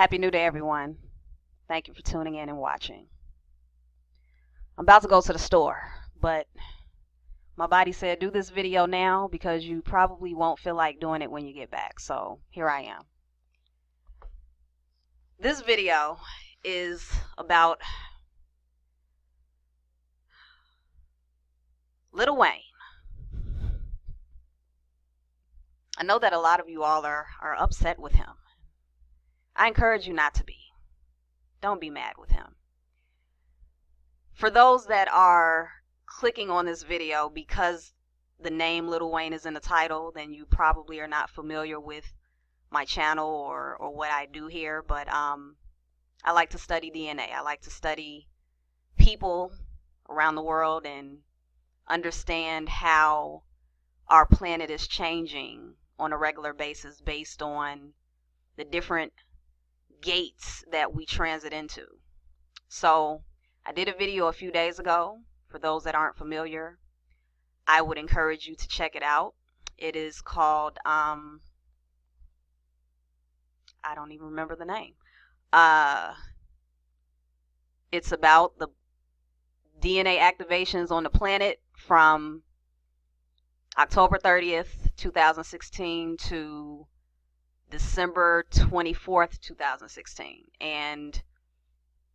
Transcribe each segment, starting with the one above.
Happy New Day, everyone. Thank you for tuning in and watching. I'm about to go to the store, but my body said do this video now because you probably won't feel like doing it when you get back. So here I am. This video is about Lil Wayne. I know that a lot of you all are upset with him. I encourage you not to be. Don't be mad with him. For those that are clicking on this video because the name Lil Wayne is in the title, then you probably are not familiar with my channel or what I do here. But I like to study DNA. I like to study people around the world and understand how our planet is changing on a regular basis based on the different gates that we transit into. So I did a video a few days ago. For those that aren't familiar, I would encourage you to check it out. It is called I don't even remember the name. It's about the DNA activations on the planet from October 30th, 2016 to December 24th, 2016. And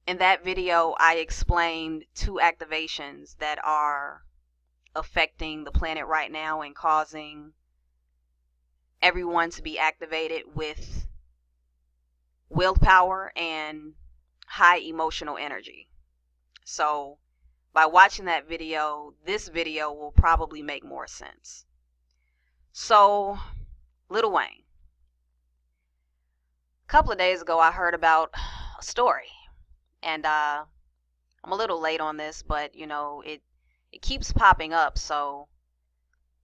in that video, I explained 2 activations that are affecting the planet right now and causing everyone to be activated with willpower and high emotional energy. So by watching that video, this video will probably make more sense. So, Lil Wayne. A couple of days ago, I heard about a story. And I'm a little late on this, but it keeps popping up, so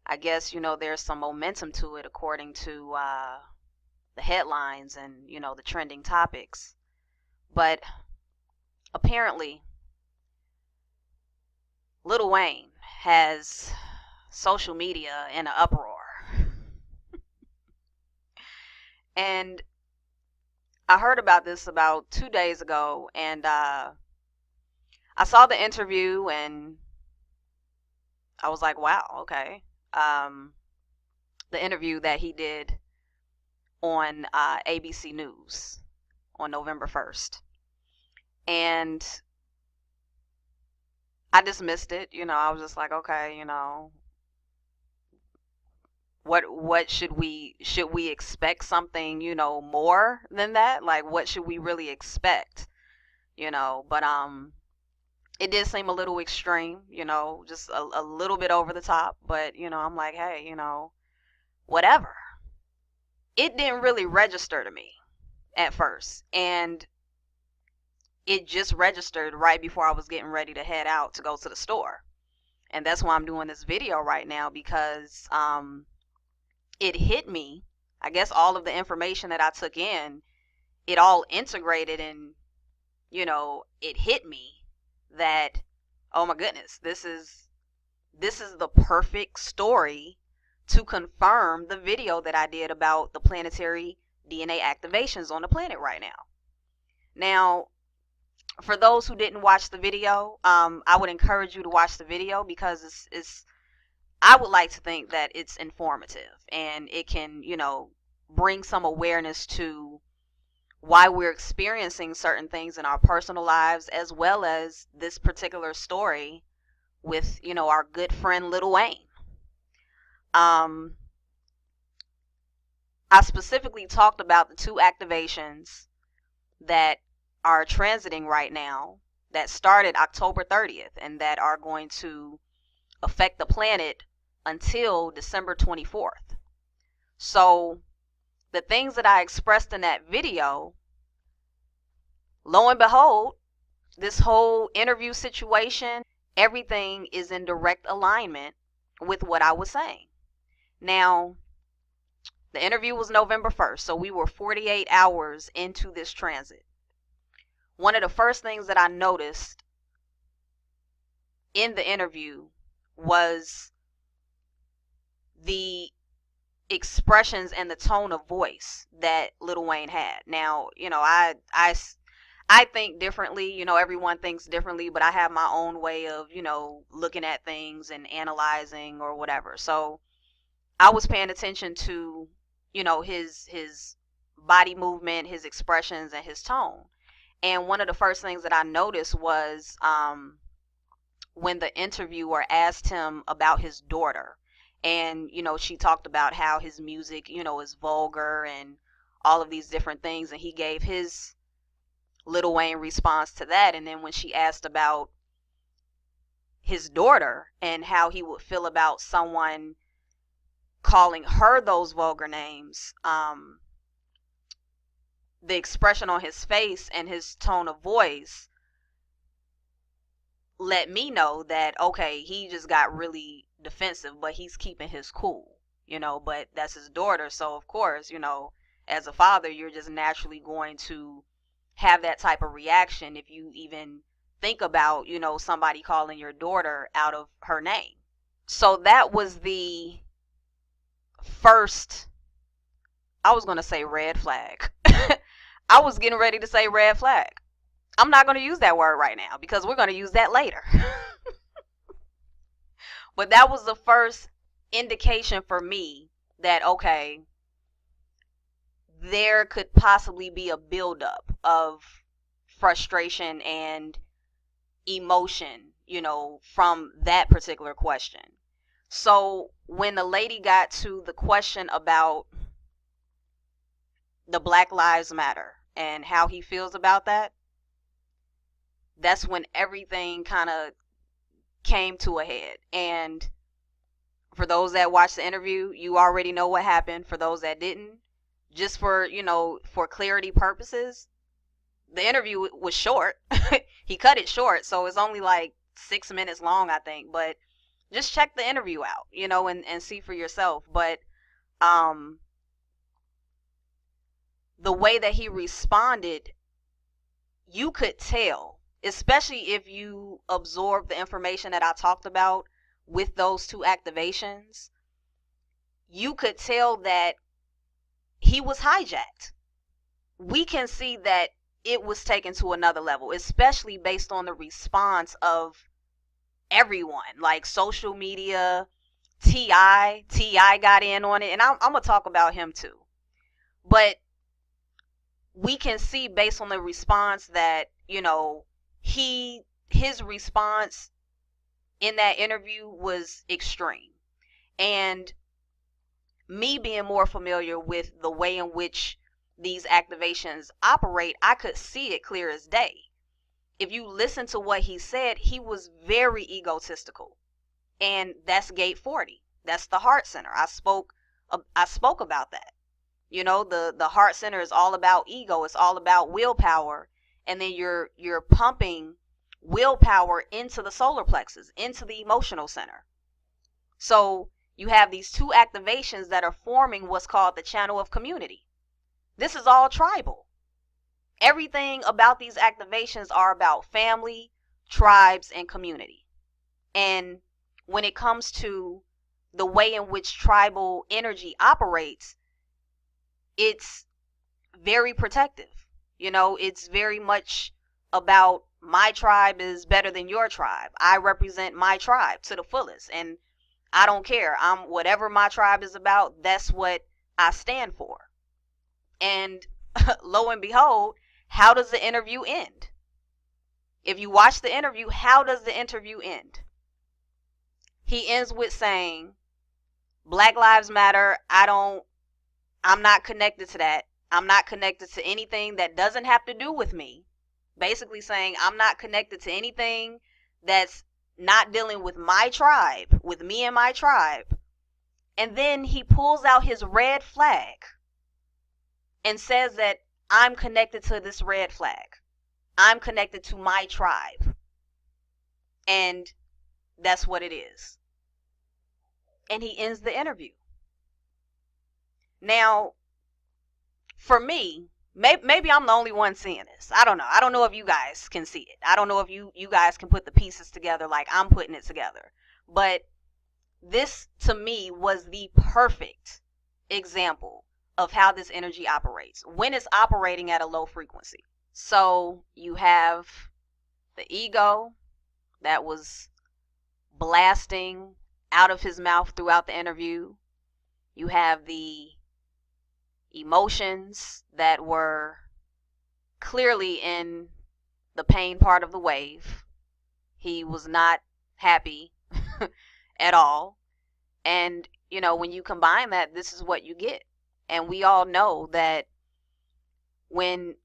I guess there's some momentum to it according to the headlines and the trending topics. But apparently Lil Wayne has social media in an uproar. And I heard about this about 2 days ago, and I saw the interview and I was like, wow, okay. The interview that he did on ABC News on November 1st. And I dismissed it. I was just like, okay, what should we expect something more than that? Like, what should we really expect? But it did seem a little extreme, just a little bit over the top. But I'm like, hey, whatever. It didn't really register to me at first, and it just registered right before I was getting ready to head out to go to the store. And that's why I'm doing this video right now, because it hit me. I guess all of the information that I took in, it all integrated, and it hit me that, oh my goodness, this is the perfect story to confirm the video that I did about the planetary DNA activations on the planet right now. Now, for those who didn't watch the video, I would encourage you to watch the video, because I would like to think that it's informative and it can, bring some awareness to why we're experiencing certain things in our personal lives, as well as this particular story with, our good friend Lil Wayne. I specifically talked about the 2 activations that are transiting right now, that started October 30th and that are going to affect the planet until December 24th. So the things that I expressed in that video, lo and behold, this whole interview situation, everything is in direct alignment with what I was saying. Now, the interview was November 1st, so we were 48 hours into this transit. One of the first things that I noticed in the interview was the expressions and the tone of voice that Lil Wayne had. Now, I think differently. Everyone thinks differently, but I have my own way of, looking at things and analyzing or whatever. So I was paying attention to, his body movement, his expressions, and his tone. And one of the first things that I noticed was when the interviewer asked him about his daughter. And, she talked about how his music, is vulgar and all of these different things. And he gave his Lil Wayne response to that. And then when she asked about his daughter and how he would feel about someone calling her those vulgar names, the expression on his face and his tone of voice let me know that, okay, he just got really defensive, but he's keeping his cool, but that's his daughter. So of course, as a father, you're just naturally going to have that type of reaction if you even think about, somebody calling your daughter out of her name. So that was the first, I was going to say red flag. I was getting ready to say red flag. I'm not going to use that word right now because we're going to use that later. But that was the first indication for me that, okay, there could possibly be a buildup of frustration and emotion, from that particular question. So when the lady got to the question about the Black Lives Matter and how he feels about that, that's when everything kind of came to a head. And for those that watched the interview, you already know what happened. For those that didn't, just for, for clarity purposes, the interview was short. He cut it short, so it's only like 6 minutes long, I think. But just check the interview out, and see for yourself. But the way that he responded, you could tell, especially if you absorb the information that I talked about with those two activations, you could tell that he was hijacked. We can see that it was taken to another level, especially based on the response of everyone, like social media. T.I. got in on it, and I'm going to talk about him too. But we can see based on the response that, his response in that interview was extreme. And me being more familiar with the way in which these activations operate, I could see it clear as day. If you listen to what he said, he was very egotistical. And that's gate 40. That's the heart center. I spoke about that. The heart center is all about ego. It's all about willpower. And then you're pumping willpower into the solar plexus, into the emotional center. So you have these two activations that are forming what's called the channel of community. This is all tribal. Everything about these activations are about family, tribes, and community. And when it comes to the way in which tribal energy operates, it's very protective. It's very much about my tribe is better than your tribe. I represent my tribe to the fullest, and I don't care. Whatever my tribe is about, that's what I stand for. And lo and behold, how does the interview end? If you watch the interview, how does the interview end? He ends with saying, Black Lives Matter, I'm not connected to that. I'm not connected to anything that doesn't have to do with me. Basically saying, I'm not connected to anything that's not dealing with my tribe, with me and my tribe. And then he pulls out his red flag and says that I'm connected to this red flag. I'm connected to my tribe. And that's what it is. And he ends the interview. Now, for me, maybe I'm the only one seeing this. I don't know. I don't know if you guys can see it. I don't know if you guys can put the pieces together like I'm putting it together. But this, to me, was the perfect example of how this energy operates when it's operating at a low frequency. So you have the ego that was blasting out of his mouth throughout the interview. You have the emotions that were clearly in the pain part of the wave. He was not happy at all. And, when you combine that, this is what you get. And we all know that when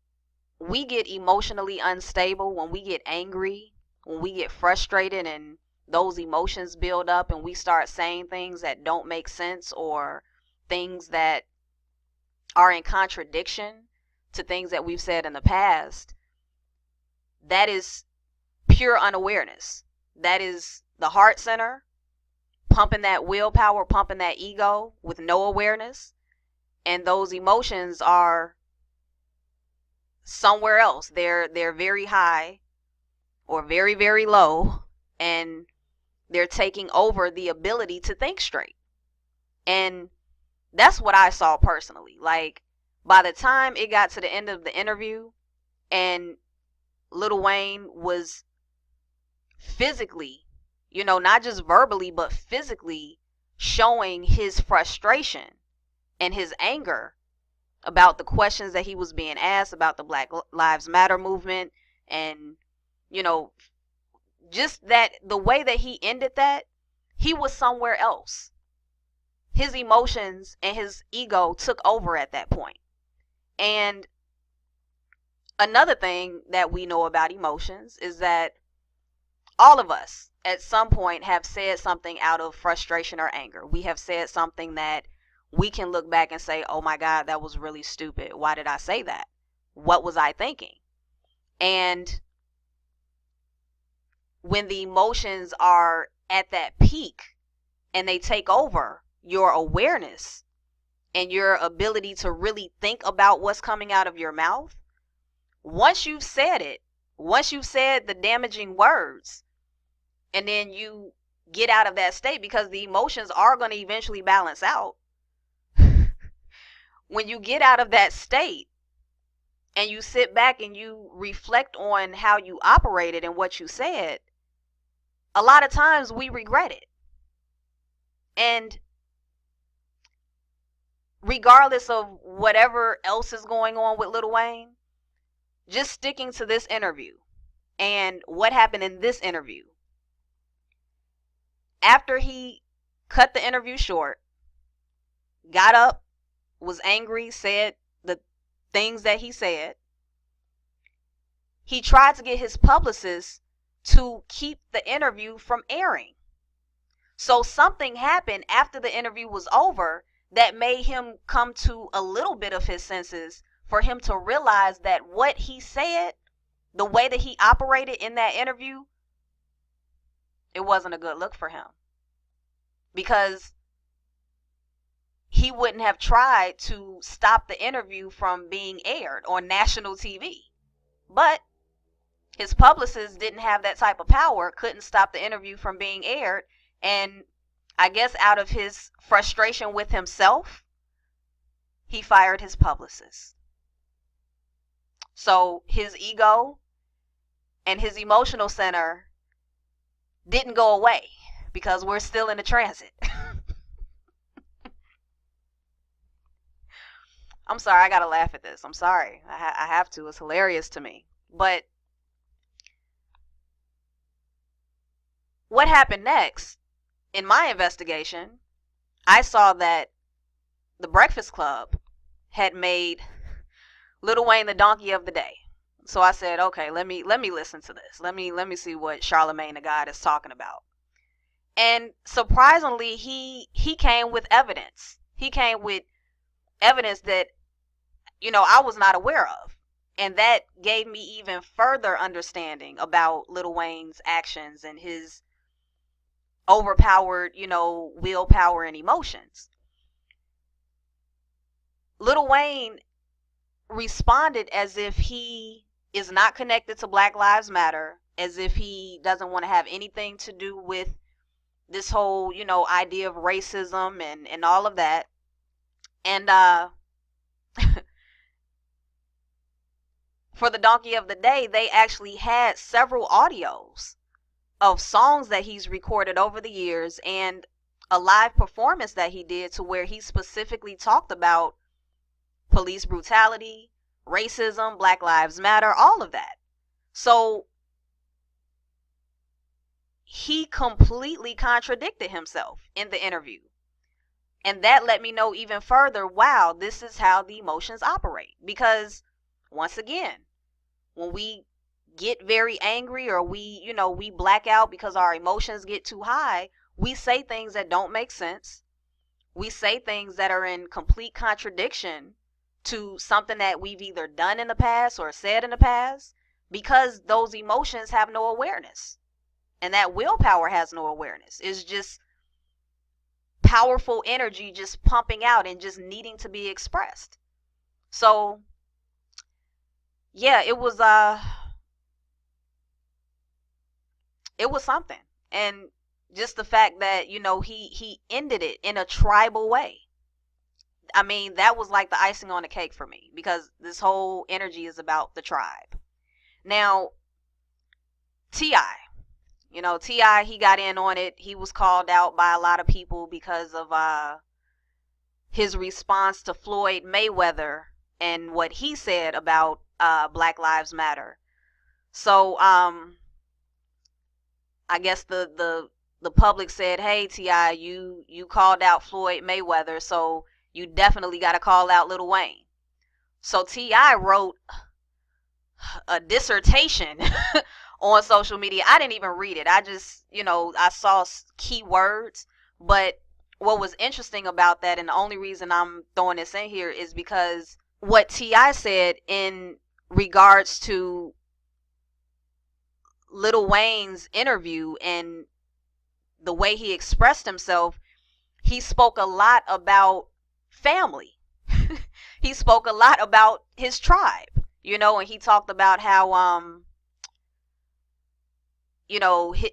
we get emotionally unstable, when we get angry, when we get frustrated and those emotions build up and we start saying things that don't make sense or things that are in contradiction to things that we've said in the past, that is pure unawareness. That is the heart center pumping that willpower, pumping that ego with no awareness. And those emotions are somewhere else. They're very high or very, very low, and they're taking over the ability to think straight. And that's what I saw personally. Like, by the time it got to the end of the interview and Lil Wayne was physically, not just verbally, but physically showing his frustration and his anger about the questions that he was being asked about the Black Lives Matter movement, and just that the way that he ended that, he was somewhere else. His emotions and his ego took over at that point. And another thing that we know about emotions is that all of us at some point have said something out of frustration or anger. We have said something that we can look back and say, oh my God, that was really stupid. Why did I say that? What was I thinking? And when the emotions are at that peak and they take over your awareness and your ability to really think about what's coming out of your mouth, once you've said it, once you've said the damaging words, and then you get out of that state, because the emotions are going to eventually balance out. When you get out of that state and you sit back and you reflect on how you operated and what you said, a lot of times we regret it. And regardless of whatever else is going on with Lil Wayne, just sticking to this interview and what happened in this interview. After he cut the interview short, got up, was angry, said the things that he said, he tried to get his publicist to keep the interview from airing. So something happened after the interview was over that made him come to a little bit of his senses, for him to realize that what he said, the way that he operated in that interview, it wasn't a good look for him. Because he wouldn't have tried to stop the interview from being aired on national TV. But his publicist didn't have that type of power, couldn't stop the interview from being aired. And I guess out of his frustration with himself, he fired his publicist. So his ego and his emotional center didn't go away, because we're still in the transit. I'm sorry, I gotta laugh at this. I'm sorry. I have to. It's hilarious to me. But what happened next, in my investigation, I saw that the Breakfast Club had made Lil Wayne the donkey of the day. So I said, okay, let me listen to this. Let me see what Charlamagne the God is talking about. And surprisingly, he came with evidence. He came with evidence that, I was not aware of. And that gave me even further understanding about Lil Wayne's actions and his overpowered, willpower and emotions. Lil Wayne responded as if he is not connected to Black Lives Matter, as if he doesn't want to have anything to do with this whole, idea of racism and all of that. And for the donkey of the day, they actually had several audios of songs that he's recorded over the years and a live performance that he did to where he specifically talked about police brutality, racism, Black Lives Matter, all of that. So he completely contradicted himself in the interview. And that let me know even further, wow, this is how the emotions operate. Because once again, when we get very angry or we black out because our emotions get too high, we say things that don't make sense. We say things that are in complete contradiction to something that we've either done in the past or said in the past, because those emotions have no awareness. And that willpower has no awareness. It's just powerful energy just pumping out and just needing to be expressed. So yeah, it was something. And just the fact that, he ended it in a tribal way. I mean, that was like the icing on the cake for me, because this whole energy is about the tribe. Now, T.I., T.I., he got in on it. He was called out by a lot of people because of his response to Floyd Mayweather and what he said about Black Lives Matter. So I guess the public said, "Hey, T.I., you called out Floyd Mayweather, so you definitely got to call out Lil Wayne." So T.I. wrote a dissertation on social media. I didn't even read it. I just, I saw keywords. But what was interesting about that, and the only reason I'm throwing this in here, is because what T.I. said in regards to Lil Wayne's interview and the way he expressed himself, he spoke a lot about family. He spoke a lot about his tribe, and he talked about how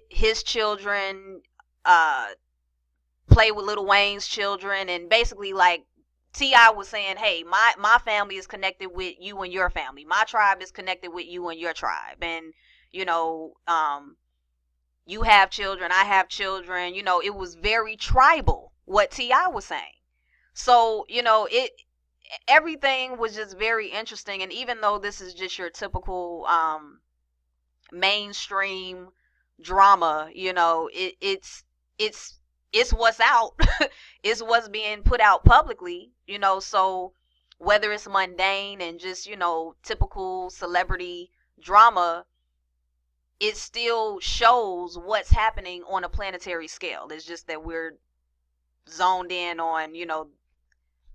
his children play with Lil Wayne's children, and basically, like, T.I. was saying, hey, my family is connected with you and your family. My tribe is connected with you and your tribe. And, you have children, I have children. It was very tribal, what T.I. was saying. So, everything was just very interesting. And even though this is just your typical mainstream drama, it's what's out. It's what's being put out publicly, so whether it's mundane and just, typical celebrity drama, it still shows what's happening on a planetary scale. It's just that we're zoned in on,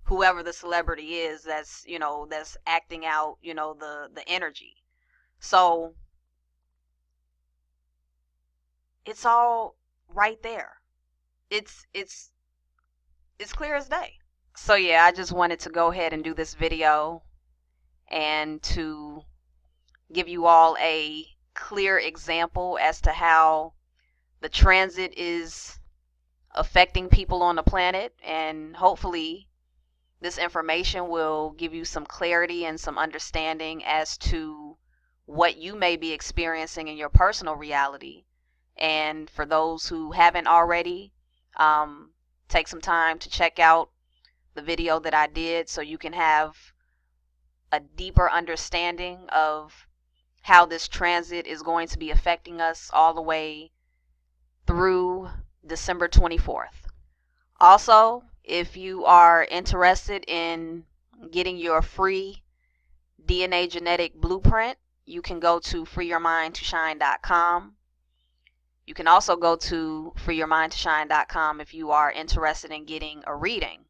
whoever the celebrity is that's, that's acting out, the energy. So it's all right there. It's clear as day. So yeah, I just wanted to go ahead and do this video and to give you all a clear example as to how the transit is affecting people on the planet, and hopefully this information will give you some clarity and some understanding as to what you may be experiencing in your personal reality. And for those who haven't already, take some time to check out the video that I did so you can have a deeper understanding of how this transit is going to be affecting us all the way through December 24th. Also, if you are interested in getting your free DNA genetic blueprint, you can go to freeyourmindtoshine.com. You can also go to freeyourmindtoshine.com if you are interested in getting a reading.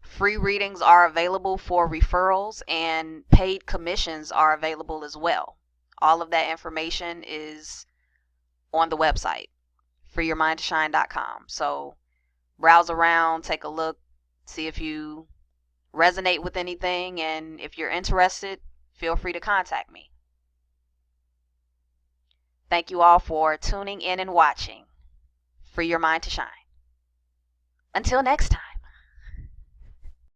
Free readings are available for referrals, and paid commissions are available as well. All of that information is on the website, freeyourmindtoshine.com. So browse around, take a look, see if you resonate with anything, and if you're interested, feel free to contact me. Thank you all for tuning in and watching Free Your Mind to Shine. Until next time.